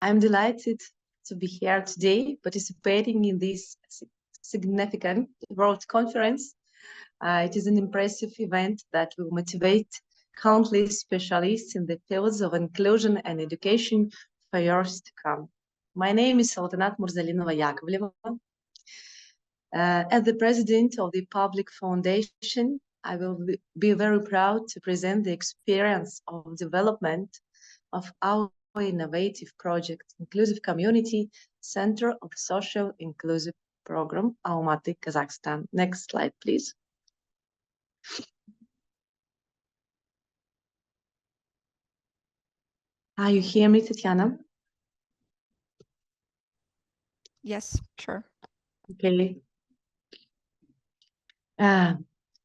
I'm delighted to be here today participating in this significant World Conference. It is an impressive event that will motivate countless specialists in the fields of inclusion and education for years to come. My name is Saltanat Murzalinova-Yakovleva. As the president of the Public Foundation, I will be very proud to present the experience of development of our innovative project, Inclusive Community Center of Social Inclusive Program, Almaty, Kazakhstan. Next slide, please. Are you hear me, Tatiana? Yes, sure. Okay.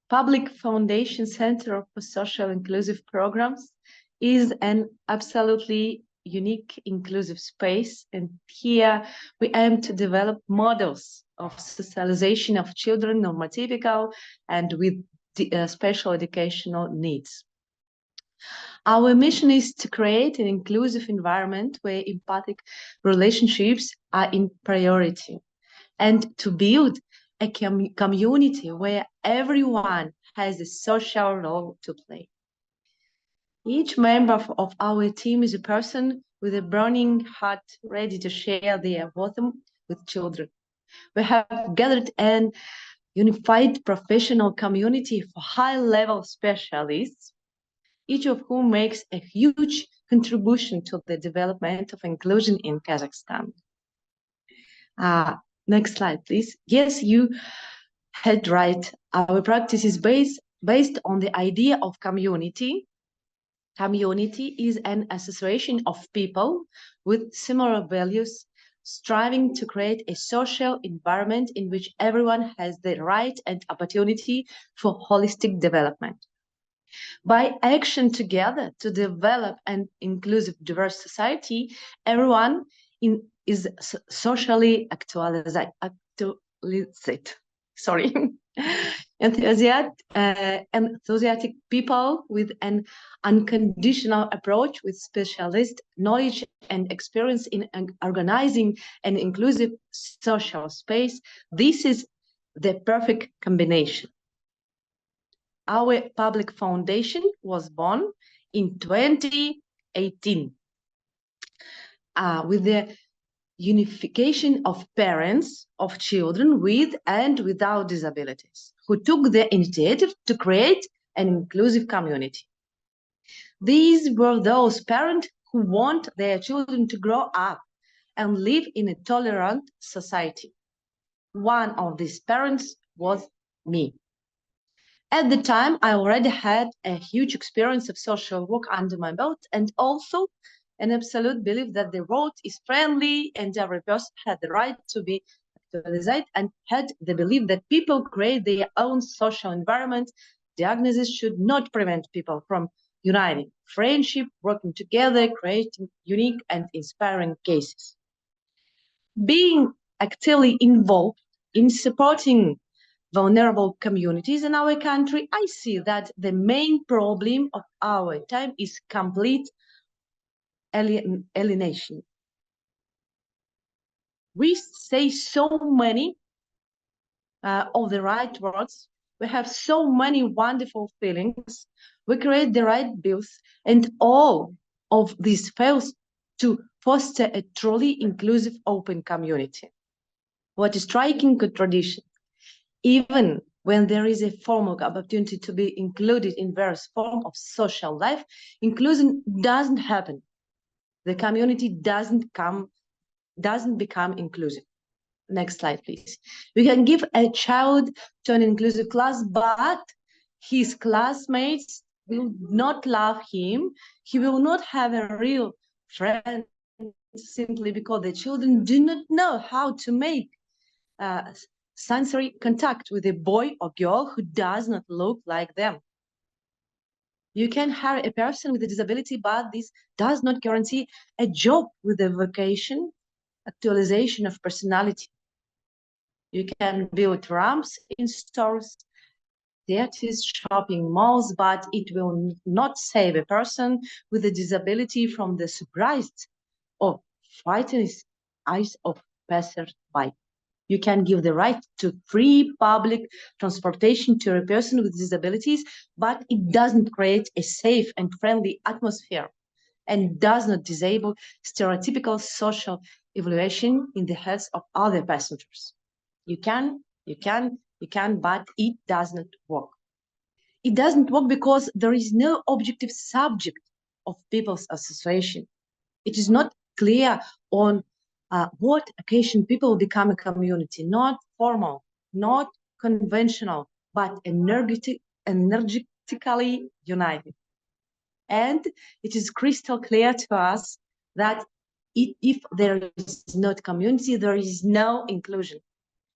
Public Foundation Center for Social Inclusive Programs is an absolutely unique inclusive space, and here we aim to develop models of socialization of children normotypical and with special educational needs. Our mission is to create an inclusive environment where empathic relationships are in priority and to build a community where everyone has a social role to play. Each member of our team is a person with a burning heart ready to share their wisdom with children. We have gathered an unified professional community for high-level specialists, each of whom makes a huge contribution to the development of inclusion in Kazakhstan. Next slide, please. Yes, you had right. Our practice is based on the idea of community. Community is an association of people with similar values, striving to create a social environment in which everyone has the right and opportunity for holistic development. By action together to develop an inclusive, diverse society, everyone is socially actualized. Sorry. Enthusiastic people with an unconditional approach with specialist knowledge and experience in organizing an inclusive social space. This is the perfect combination. Our public foundation was born in 2018 with the unification of parents of children with and without disabilities who took the initiative to create an inclusive community. These were those parents who want their children to grow up and live in a tolerant society. One of these parents was me. At the time, I already had a huge experience of social work under my belt and also an absolute belief that the world is friendly and every person had the right to be actualized and had the belief that people create their own social environment. Diagnosis should not prevent people from uniting, friendship, working together, creating unique and inspiring cases. Being actively involved in supporting vulnerable communities in our country, I see that the main problem of our time is complete alienation. We say so many of the right words, we have so many wonderful feelings, we create the right bills, and all of this fails to foster a truly inclusive, open community. What a striking contradiction. Even when there is a formal opportunity to be included in various forms of social life, inclusion doesn't happen. The community doesn't become inclusive. Next slide, please. We can give a child to an inclusive class, but his classmates will not love him. He will not have a real friend simply because the children do not know how to make sensory contact with a boy or girl who does not look like them. You can hire a person with a disability, but this does not guarantee a job with a vocation, actualization of personality. You can build ramps in stores, theaters, shopping malls, but it will not save a person with a disability from the surprise or frightens eyes of passers-by. You can give the right to free public transportation to a person with disabilities, but it doesn't create a safe and friendly atmosphere and does not disable stereotypical social evaluation in the heads of other passengers. You can, but it does not work. It doesn't work because there is no objective subject of people's association. It is not clear on what occasion people become a community, not formal, not conventional, but energetically united. And it is crystal clear to us that if there is not community, there is no inclusion.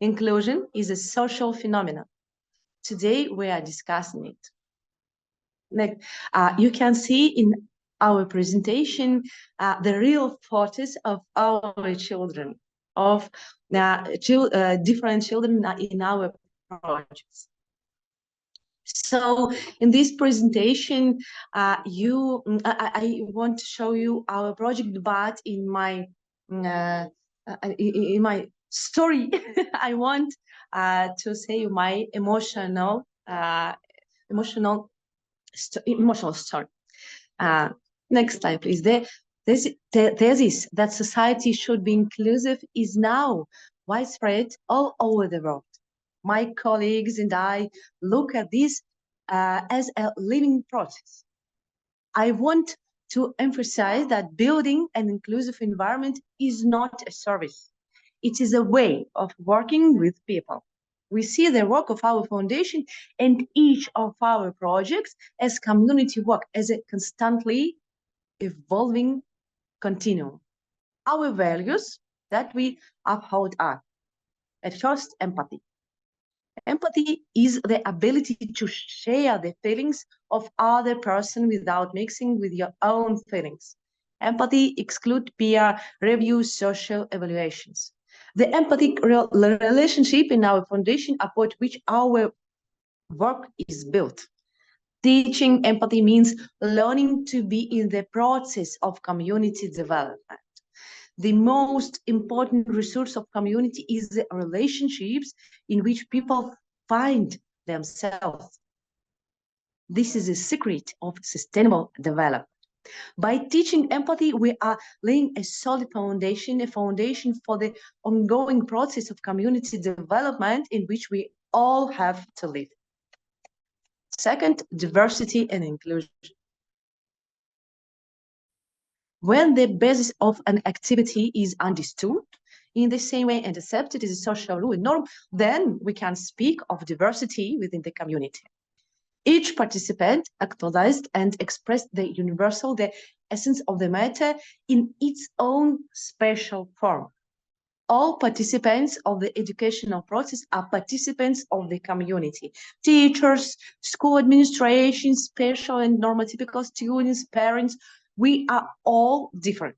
Inclusion is a social phenomenon. Today, we are discussing it. Next, you can see in our presentation the real photos of our children, of different children in our projects. So in this presentation, I want to show you our project, but in my story, I want to say my emotional story. Next slide, please. The thesis that society should be inclusive is now widespread all over the world. My colleagues and I look at this as a living process. I want to emphasize that building an inclusive environment is not a service. It is a way of working with people. We see the work of our foundation and each of our projects as community work, as a constantly evolving continuum. Our values that we uphold are, at first, empathy. Empathy is the ability to share the feelings of other person without mixing with your own feelings. Empathy excludes peer review, social evaluations. The empathic relationship in our foundation upon which our work is built. Teaching empathy means learning to be in the process of community development. The most important resource of community is the relationships in which people find themselves. This is a secret of sustainable development. By teaching empathy, we are laying a solid foundation, a foundation for the ongoing process of community development in which we all have to live. Second, diversity and inclusion. When the basis of an activity is understood in the same way and accepted as a social rule and norm, then we can speak of diversity within the community. Each participant actualized and expressed the universal, the essence of the matter in its own special form. All participants of the educational process are participants of the community. Teachers, school administration, special and normotypical students, parents, we are all different.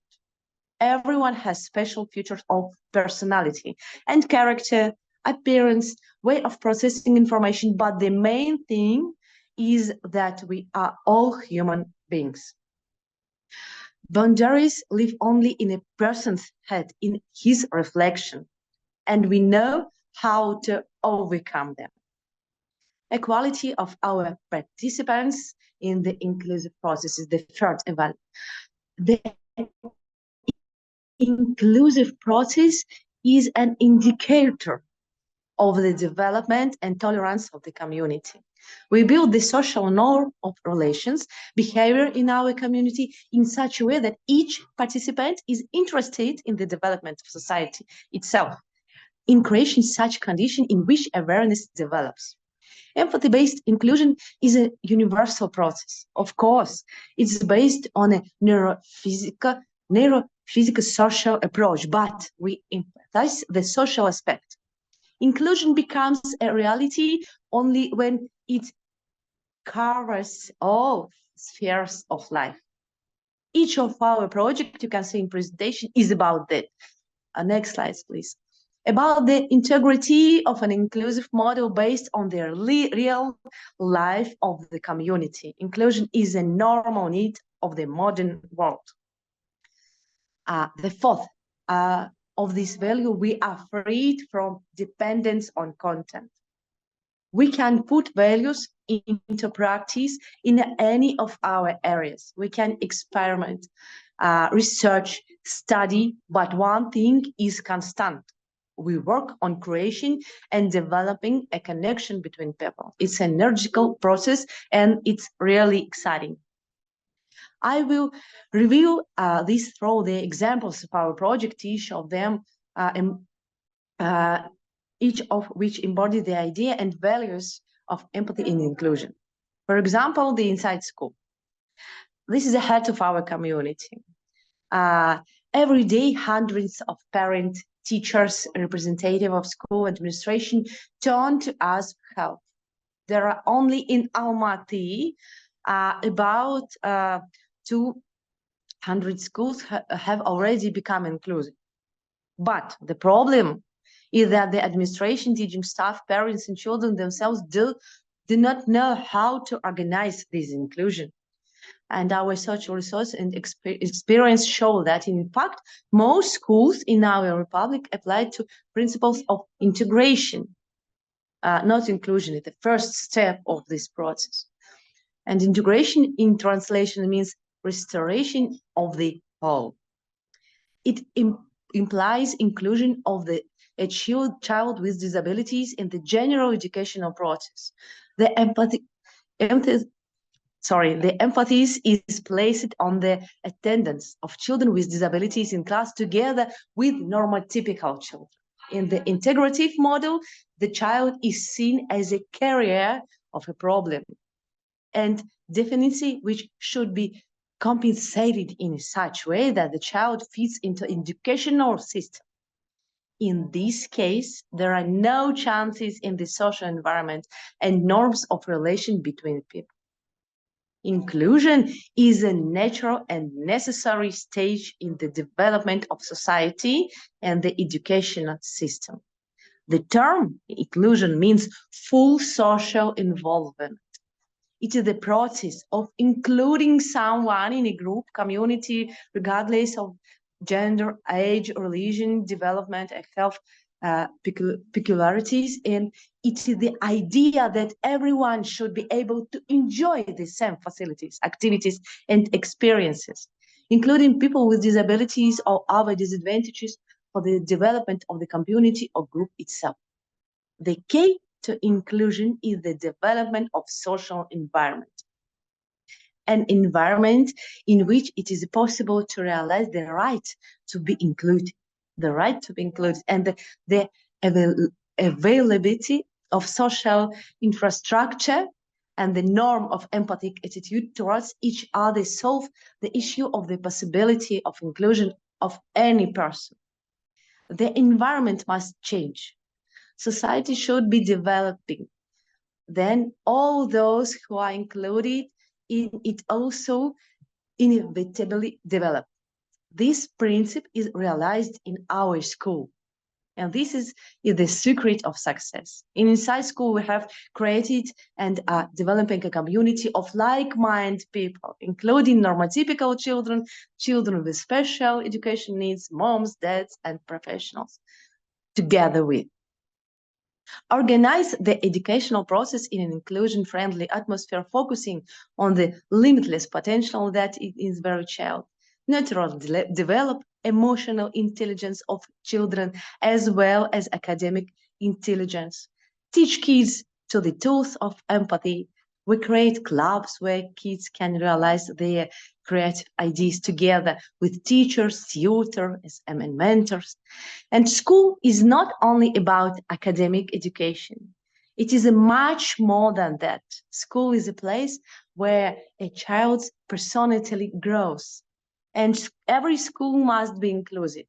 Everyone has special features of personality and character, appearance, way of processing information, but the main thing is that we are all human beings. Boundaries live only in a person's head, in his reflection, and we know how to overcome them. Equality of our participants in the inclusive process is the third evaluation. The inclusive process is an indicator of the development and tolerance of the community. We build the social norm of relations, behavior in our community in such a way that each participant is interested in the development of society itself, in creating such condition in which awareness develops. Empathy-based inclusion is a universal process. Of course, it's based on a neurophysical social approach, but we emphasize the social aspect. Inclusion becomes a reality only when it covers all spheres of life. Each of our projects, you can see in presentation, is about that. Next slide, please. About the integrity of an inclusive model based on the real life of the community. Inclusion is a normal need of the modern world. The fourth of this value, we are freed from dependence on content. We can put values into practice in any of our areas. We can experiment, research, study, but one thing is constant. We work on creation and developing a connection between people. It's an energical process and it's really exciting. I will review this through the examples of our project, each of which embody the idea and values of empathy and inclusion. For example, the Inside School. This is the heart of our community. Every day, hundreds of parents, teachers, representative of school administration turn to us for help. There are only in Almaty about 200 schools have already become inclusive. But the problem is that the administration, teaching staff, parents, and children themselves do not know how to organize this inclusion. And our social resource and experience show that, in fact, most schools in our republic apply to principles of integration, not inclusion. It's the first step of this process. And integration in translation means restoration of the whole. It implies inclusion of a child with disabilities in the general educational process. The emphasis is placed on the attendance of children with disabilities in class together with normotypical children. In the integrative model, the child is seen as a carrier of a problem and deficiency which should be compensated in such way that the child fits into educational system. In this case, there are no chances in the social environment and norms of relation between people. Inclusion is a natural and necessary stage in the development of society and the educational system. The term inclusion means full social involvement. It is the process of including someone in a group, community, regardless of gender, age, religion, development, and health peculiarities. And it is the idea that everyone should be able to enjoy the same facilities, activities, and experiences, including people with disabilities or other disadvantages for the development of the community or group itself. The key to inclusion is the development of social environment. An environment in which it is possible to realize the right to be included, and the availability of social infrastructure and the norm of empathic attitude towards each other solve the issue of the possibility of inclusion of any person. The environment must change. Society should be developing. Then all those who are included in it also inevitably develop. This principle is realized in our school. And this is the secret of success. Inside school, we have created and are developing a community of like-minded people, including normotypical children, children with special education needs, moms, dads, and professionals, together with. Organize the educational process in an inclusion-friendly atmosphere, focusing on the limitless potential that is in every child. Naturally develop emotional intelligence of children as well as academic intelligence. Teach kids to the tools of empathy. We create clubs where kids can realize their creative ideas together with teachers, tutors, and mentors. And school is not only about academic education. It is much more than that. School is a place where a child's personality grows. And every school must be inclusive.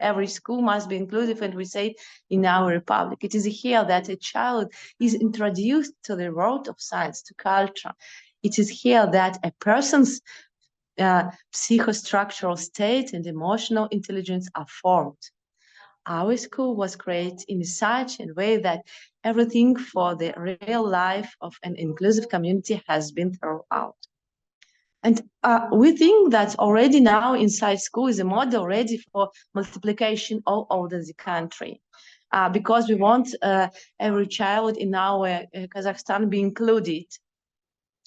Every school must be inclusive, and we say in our republic. It is here that a child is introduced to the world of science, to culture. It is here that a person's psychostructural state and emotional intelligence are formed. Our school was created in such a way that everything for the real life of an inclusive community has been thrown out. And we think that already now inside school is a model ready for multiplication all over the country. Because we want every child in our Kazakhstan be included.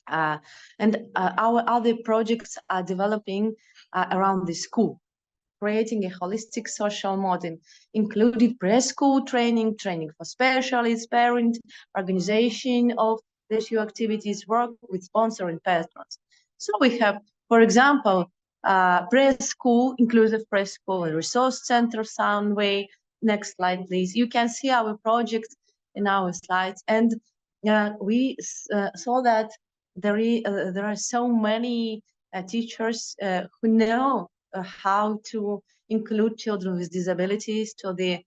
And our other projects are developing around the school, creating a holistic social model, including preschool training, training for specialists, parent, organization of rescue activities, work with sponsoring patrons. So we have, for example, preschool, inclusive preschool, and resource center Soundway. Next slide, please. You can see our project in our slides. And we saw that there are so many teachers who know how to include children with disabilities to the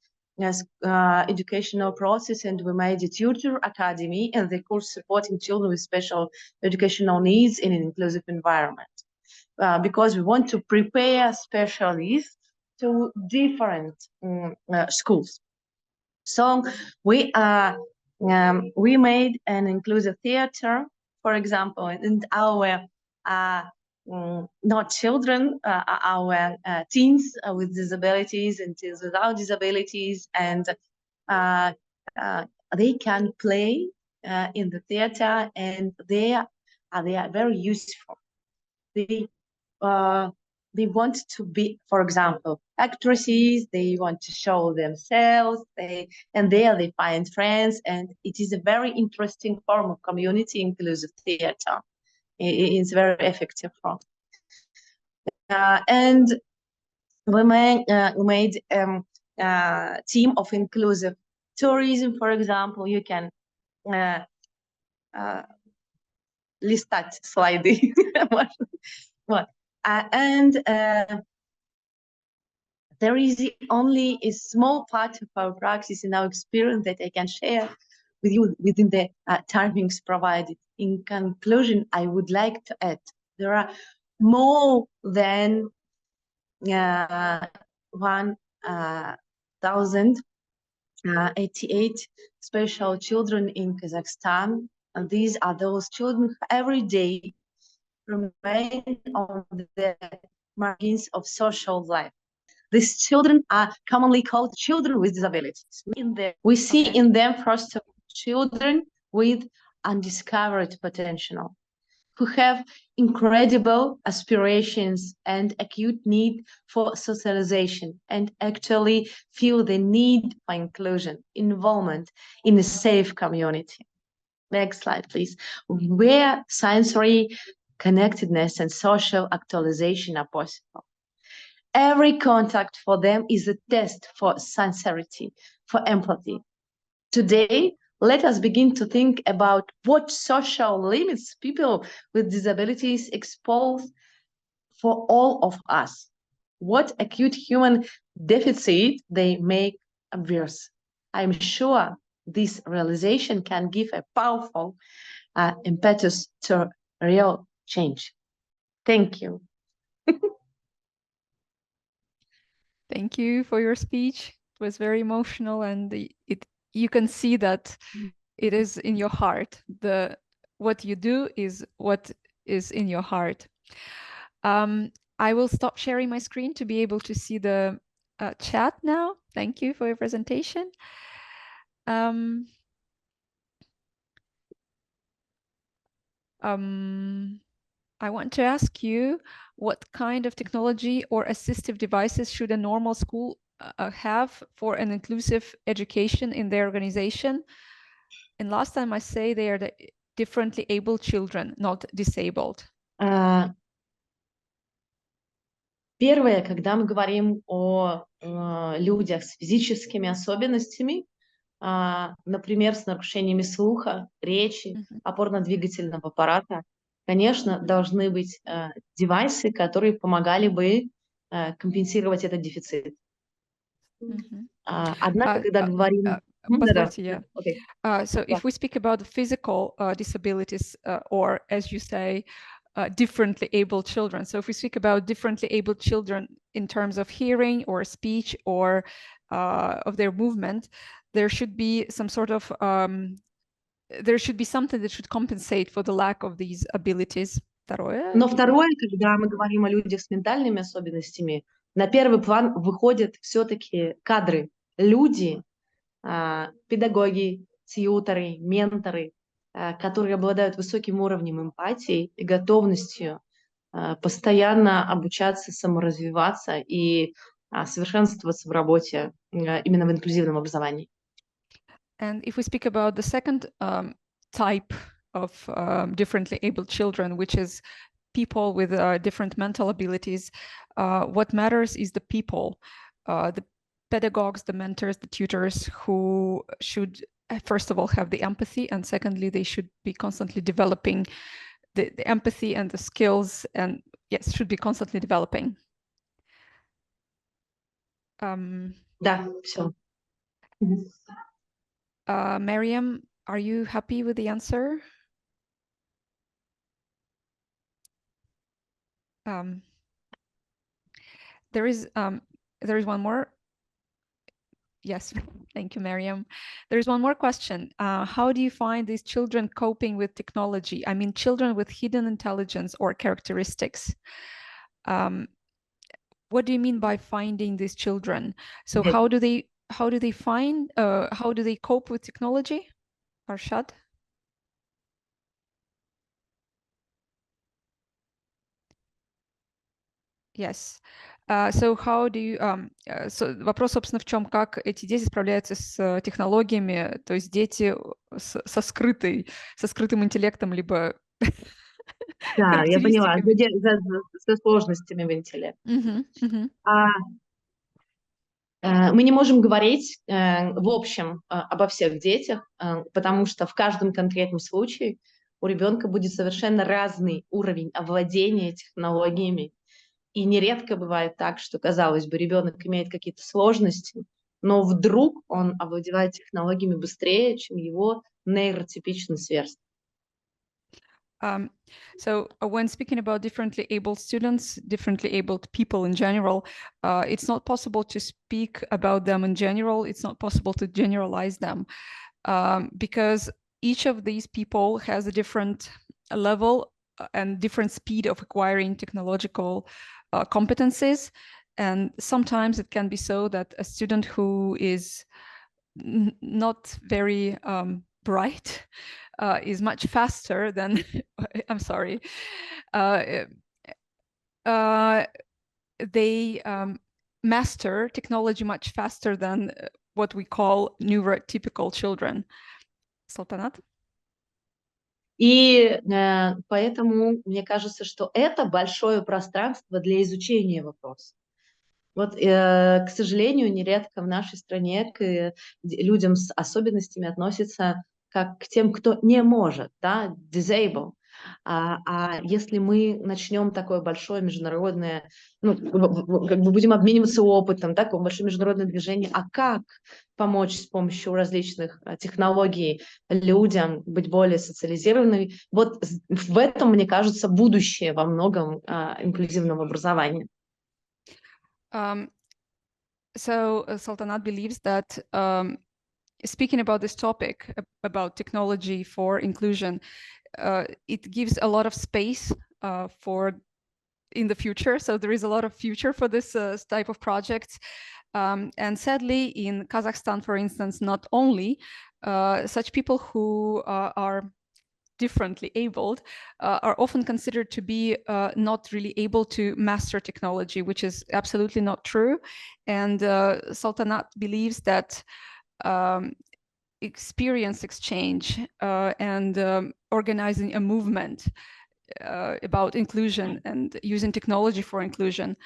educational process, and we made a tutor academy and the course supporting children with special educational needs in an inclusive environment, because we want to prepare specialists to different schools. So we made an inclusive theater, for example, and our not children, our teens with disabilities and teens without disabilities, and they can play in the theater, and they are very useful. They want to be, for example, actresses. They want to show themselves. And there they find friends, and it is a very interesting form of community inclusive theater. It's very effective form. And we made team of inclusive tourism, for example. You can листать слайды. Вот. And there is only a small part of our practice and our experience that I can share with you within the timings provided. In conclusion, I would like to add, there are more than 1,088 special children in Kazakhstan. And these are those children who every day remain on the margins of social life. These children are commonly called children with disabilities. We see in them first of all children with undiscovered potential, who have incredible aspirations and acute need for socialization, and actually feel the need for inclusion, involvement in a safe community. Next slide, please. Where sensory connectedness and social actualization are possible. Every contact for them is a test for sincerity, for empathy. Today, let us begin to think about what social limits people with disabilities expose for all of us, what acute human deficit they make obvious. I'm sure this realization can give a powerful impetus to real change. Thank you. Thank you for your speech. It was very emotional, and you can see that it is in your heart. What you do is what is in your heart. I will stop sharing my screen to be able to see the chat now. Thank you for your presentation. I want to ask you, what kind of technology or assistive devices should a normal school have for an inclusive education in their organization? And last time I say they are the differently able children, not disabled. Первое, когда мы говорим о людях с физическими особенностями, например, с нарушениями слуха, речи, опорно-двигательного аппарата, конечно, должны быть девайсы, которые помогали бы компенсировать этот дефицит. Однако, когда говорим... So if we speak about the physical disabilities or, as you say, differently able children. So if we speak about differently able children in terms of hearing or speech or of their movement, there should be some sort of, there should be something that should compensate for the lack of these abilities. Второе. Но второе, когда мы говорим о людях с ментальными особенностями, на первый план выходят все-таки кадры, люди, педагоги, тьюторы, менторы, которые обладают высоким уровнем эмпатии и готовностью постоянно обучаться, саморазвиваться и совершенствоваться в работе именно в инклюзивном образовании. And if we speak about the second type of differently abled children, which is people with different mental abilities, what matters is the people, the pedagogues, the mentors, the tutors, who should first of all have the empathy, and secondly they should be constantly developing the empathy and the skills, and yes, should be constantly developing. Да, все. Mariam, are you happy with the answer? There is one more. Yes, thank you, Mariam. There's one more question. How do you find these children coping with technology? I mean, children with hidden intelligence or characteristics. What do you mean by finding these children? So how do they find, how do they cope with technology? Arshad? Yes. So how do you, вопрос, собственно, в чем, как эти дети справляются с технологиями, то есть дети со скрытым интеллектом, либо Да, я поняла, характеристиками. со сложностями в интеллекте. Мгм. Мы не можем говорить в общем обо всех детях, потому что в каждом конкретном случае у ребенка будет совершенно разный уровень овладения технологиями. И нередко бывает так, что, казалось бы, ребенок имеет какие-то сложности, но вдруг он овладевает технологиями быстрее, чем его нейротипичный сверстник. So when speaking about differently abled students, differently abled people in general, it's not possible to speak about them in general. It's not possible to generalize them because each of these people has a different level and different speed of acquiring technological competencies. And sometimes it can be so that a student who is not very bright is much faster than, I'm sorry, they master technology much faster than what we call neurotypical children. Saltanat? И поэтому мне кажется, что это большое пространство для изучения вопроса. Вот, к сожалению, нередко в нашей стране к людям с особенностями относятся как к тем, кто не может, да, disabled. А если мы начнем такое большое международное, ну, как бы будем обмениваться опытом, да, такое большое международное движение, а как помочь с помощью различных технологий людям быть более социализированными, вот в этом, мне кажется, будущее во многом инклюзивного образования. So Saltanat believes that speaking about this topic, about technology for inclusion, it gives a lot of space for in the future. So there is a lot of future for this type of projects. And sadly, in Kazakhstan, for instance, not only such people who are differently abled are often considered to be not really able to master technology, which is absolutely not true. And Saltanat believes that experience exchange and organizing a movement about inclusion and using technology for inclusion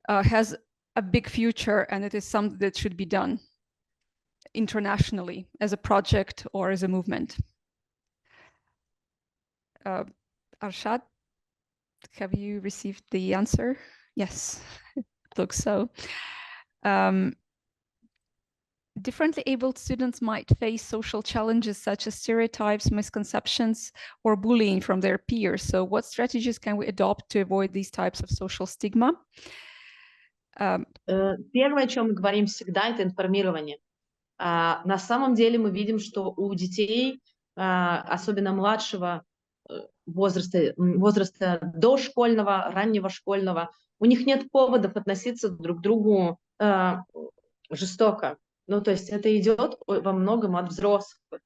has a big future, and it is something that should be done internationally as a project or as a movement. Arshad, have you received the answer? Yes, it looks so. Differently abled students might face social challenges such as stereotypes, misconceptions, or bullying from their peers. So what strategies can we adopt to avoid these types of social stigma? Первое, о чем мы говорим всегда, это информирование. На самом деле мы видим, что у детей, особенно младшего возраста дошкольного, раннего школьного, у них нет поводов относиться друг к другу жестоко. Ну, то есть это идет во многом от взрослых.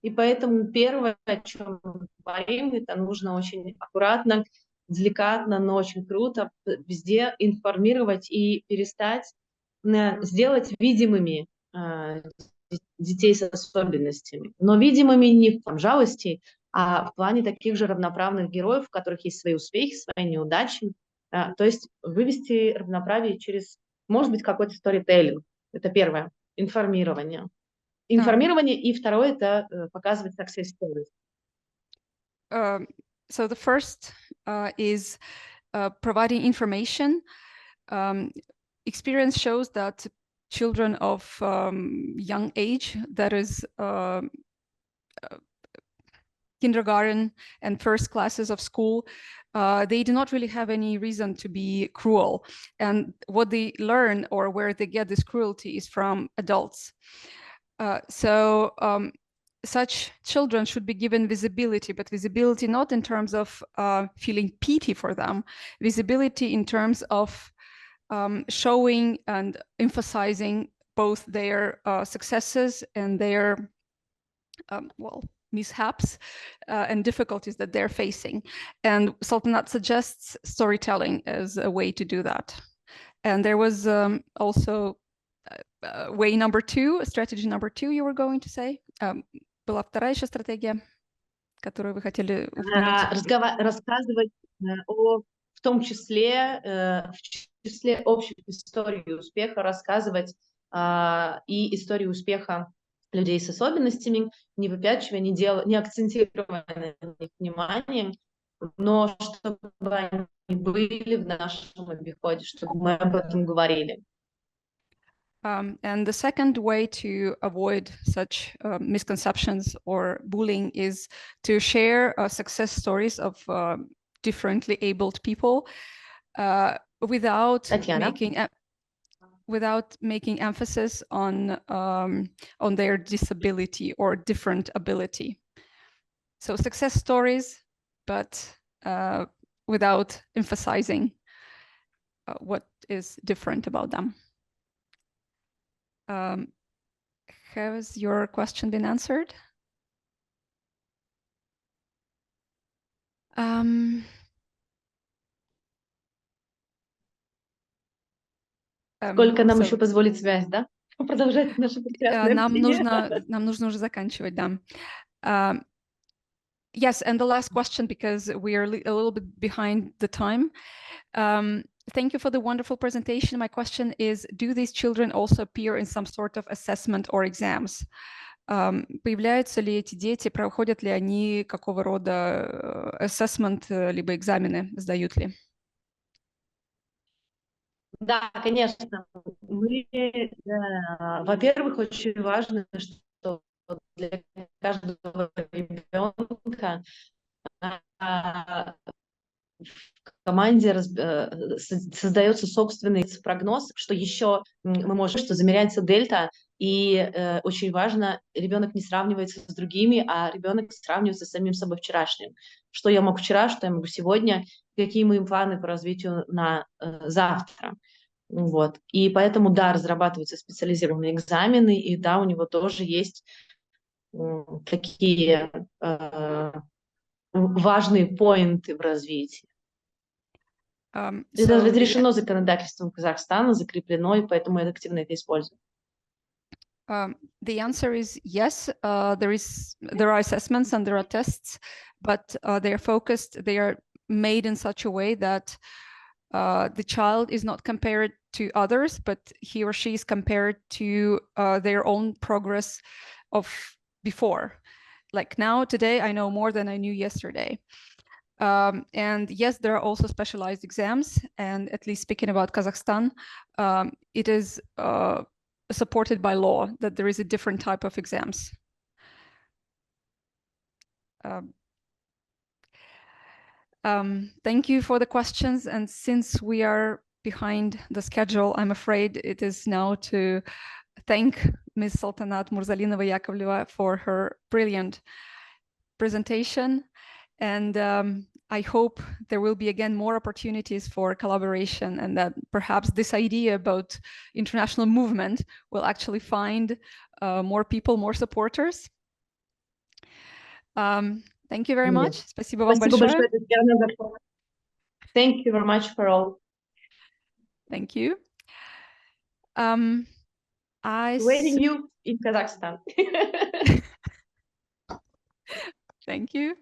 И поэтому первое, о чем мы говорим, это нужно очень аккуратно, деликатно, но очень круто везде информировать и перестать сделать видимыми детей с особенностями. Но видимыми не в плане жалости, а в плане таких же равноправных героев, у которых есть свои успехи, свои неудачи. То есть вывести равноправие через, может быть, какой-то сторителлинг. Это первое. Информирование. Информирование, и второе – это показывать success stories. So the first is providing information. Experience shows that children of young age, that is kindergarten and first classes of school, they do not really have any reason to be cruel. And what they learn or where they get this cruelty is from adults. So such children should be given visibility, but visibility not in terms of feeling pity for them, visibility in terms of showing and emphasizing both their successes and their, mishaps and difficulties that they're facing. And Saltanat suggests storytelling as a way to do that. And there was also way number two, strategy number two, you were going to say? Была вторая еще стратегия, которую вы хотели упомянуть? Рассказывать в том числе общих историй успеха, рассказывать и истории успеха людей с особенностями, не выпячивая, не акцентируя на них внимание, но чтобы они были в нашем обиходе, чтобы мы об этом говорили. And the second way to avoid such misconceptions or bullying is to share success stories of differently abled people without making emphasis on their disability or different ability. So success stories, but without emphasizing what is different about them. Has your question been answered? Сколько нам еще позволит связь, да? Продолжать наше прекрасное общение. Нам нужно уже заканчивать, да. Yes, and the last question, because we are a little bit behind the time. Thank you for the wonderful presentation. My question is, do these children also appear in some sort of assessment or exams? Появляются ли эти дети, проходят ли они какого рода assessment, либо экзамены сдают ли? Да, конечно. Во-первых, очень важно, что для каждого ребенка в команде создается собственный прогноз, что еще мы можем, что замеряется дельта, и очень важно, ребенок не сравнивается с другими, а ребенок сравнивается с самим собой вчерашним. Что я мог вчера, что я могу сегодня, какие мои планы по развитию на завтра. Вот. И поэтому, да, разрабатываются специализированные экзамены, и да, у него тоже есть такие важные поинты в развитии. Это разрешено законодательством Казахстана, закреплено, и поэтому я активно это использую. The answer is yes. There are assessments and there are tests, but they are focused. They are made in such a way that the child is not compared to others, but he or she is compared to their own progress of before. Like now, today, I know more than I knew yesterday. And yes, there are also specialized exams. And at least speaking about Kazakhstan, it is supported by law that there is a different type of exams. Thank you for the questions. And since we are behind the schedule, I'm afraid it is now to thank Ms. Saltanat Murzalinova-Yakovleva for her brilliant presentation. And I hope there will be again more opportunities for collaboration, and that perhaps this idea about international movement will actually find more people, more supporters. Thank you very much. Yes. Спасибо вам Спасибо большое. большое, Татьяна, за помощь. Thank you very much for all. Thank you. Waiting you in Kazakhstan. Thank you.